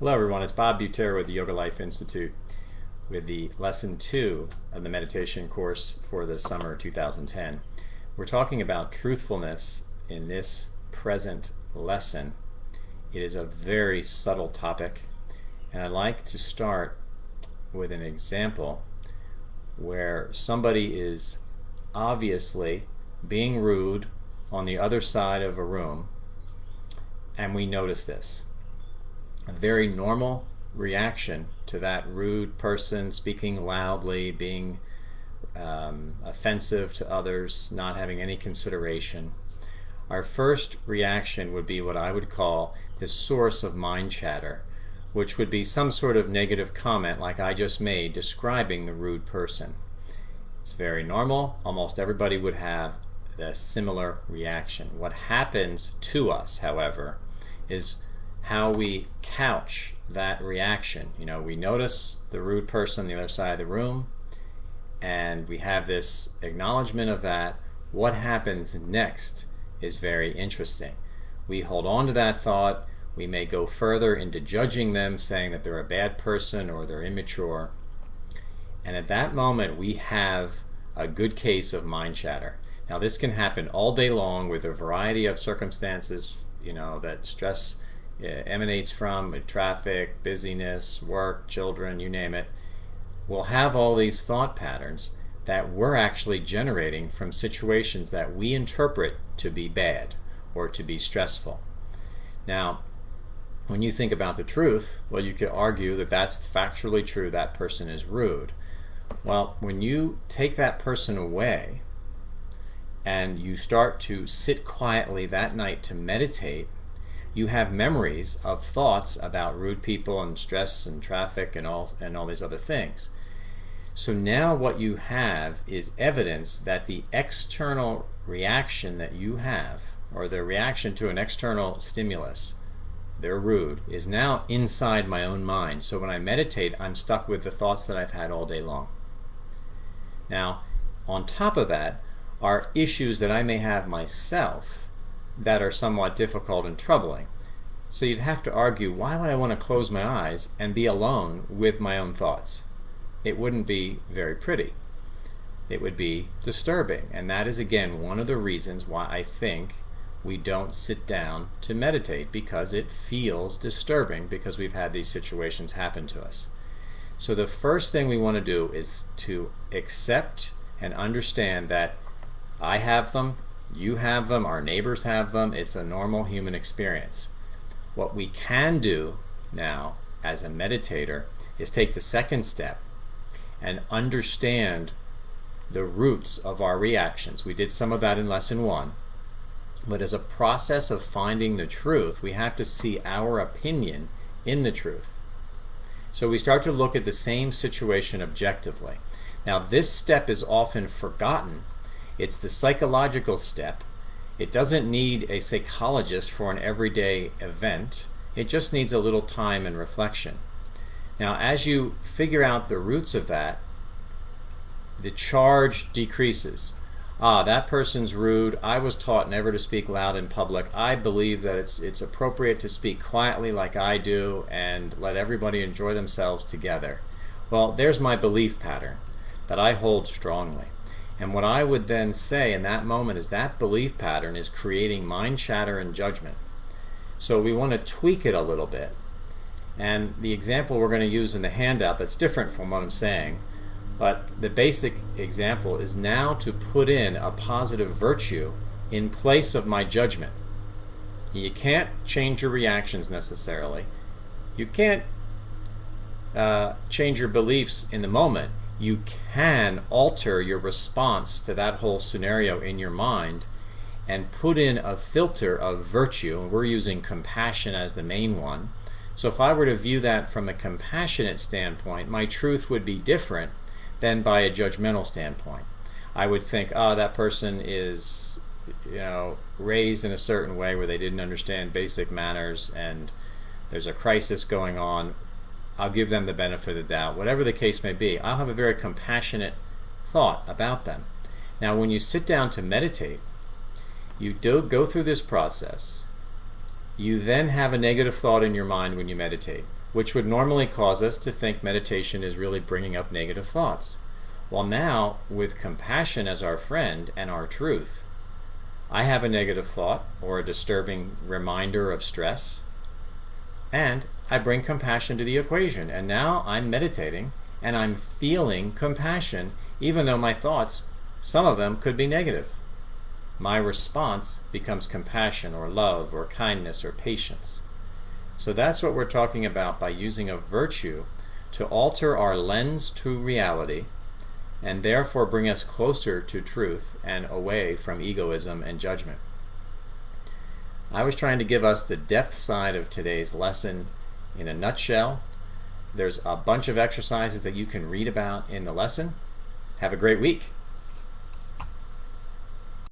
Hello everyone, it's Bob Butera with the YogaLife Institute with the Lesson 2 of the meditation course for the summer 2010. We're talking about truthfulness in this present lesson. It is a very subtle topic, and I'd like to start with an example where somebody is obviously being rude on the other side of a room, and we notice this. A very normal reaction to that rude person speaking loudly, being offensive to others, not having any consideration. Our first reaction would be what I would call the source of mind chatter, which would be some sort of negative comment like I just made describing the rude person. It's very normal. Almost everybody would have a similar reaction. What happens to us, however, is how we couch that reaction. You know, we notice the rude person on the other side of the room, and we have this acknowledgement of that. What happens next is very interesting. We hold on to that thought. We may go further into judging them, saying that they're a bad person or they're immature. And at that moment, we have a good case of mind chatter. Now, this can happen all day long with a variety of circumstances, you know, that stress emanates from: traffic, busyness, work, children, you name it. We'll have all these thought patterns that we're actually generating from situations that we interpret to be bad or to be stressful. Now, when you think about the truth, well, you could argue that that's factually true, that person is rude. Well, when you take that person away and you start to sit quietly that night to meditate, you have memories of thoughts about rude people and stress and traffic and all these other things. So now what you have is evidence that the external reaction that you have, or the reaction to an external stimulus, they're rude, is now inside my own mind. So when I meditate, I'm stuck with the thoughts that I've had all day long. Now, on top of that are issues that I may have myself that are somewhat difficult and troubling. So you'd have to argue, why would I want to close my eyes and be alone with my own thoughts? It wouldn't be very pretty. It would be disturbing. And that is, again, one of the reasons why I think we don't sit down to meditate, because it feels disturbing because we've had these situations happen to us. So the first thing we want to do is to accept and understand that I have them, you have them, our neighbors have them. It's a normal human experience. What we can do now as a meditator is take the second step and understand the roots of our reactions. We did some of that in lesson 1. But as a process of finding the truth, we have to see our opinion in the truth. So we start to look at the same situation objectively. Now, this step is often forgotten. It's the psychological step. It doesn't need a psychologist for an everyday event. It just needs a little time and reflection. Now, as you figure out the roots of that, the charge decreases. That person's rude. I was taught never to speak loud in public. I believe that it's appropriate to speak quietly like I do and let everybody enjoy themselves together. Well, there's my belief pattern that I hold strongly. And what I would then say in that moment is that belief pattern is creating mind chatter and judgment. So we want to tweak it a little bit. And the example we're going to use in the handout that's different from what I'm saying, but the basic example is now to put in a positive virtue in place of my judgment. You can't change your reactions necessarily. You can't change your beliefs in the moment. You can alter your response to that whole scenario in your mind and put in a filter of virtue. And we're using compassion as the main one. So if I were to view that from a compassionate standpoint, my truth would be different than by a judgmental standpoint. I would think, that person is, raised in a certain way where they didn't understand basic manners and there's a crisis going on. I'll give them the benefit of the doubt. Whatever the case may be, I'll have a very compassionate thought about them. Now, when you sit down to meditate, you do go through this process. You then have a negative thought in your mind when you meditate. which would normally cause us to think meditation is really bringing up negative thoughts. Well, now, with compassion as our friend and our truth, I have a negative thought or a disturbing reminder of stress, and I bring compassion to the equation. And now I'm meditating and I'm feeling compassion, even though my thoughts, some of them could be negative. My response becomes compassion or love or kindness or patience. So that's what we're talking about by using a virtue to alter our lens to reality and therefore bring us closer to truth and away from egoism and judgment. I was trying to give us the depth side of today's lesson in a nutshell. There's a bunch of exercises that you can read about in the lesson. Have a great week.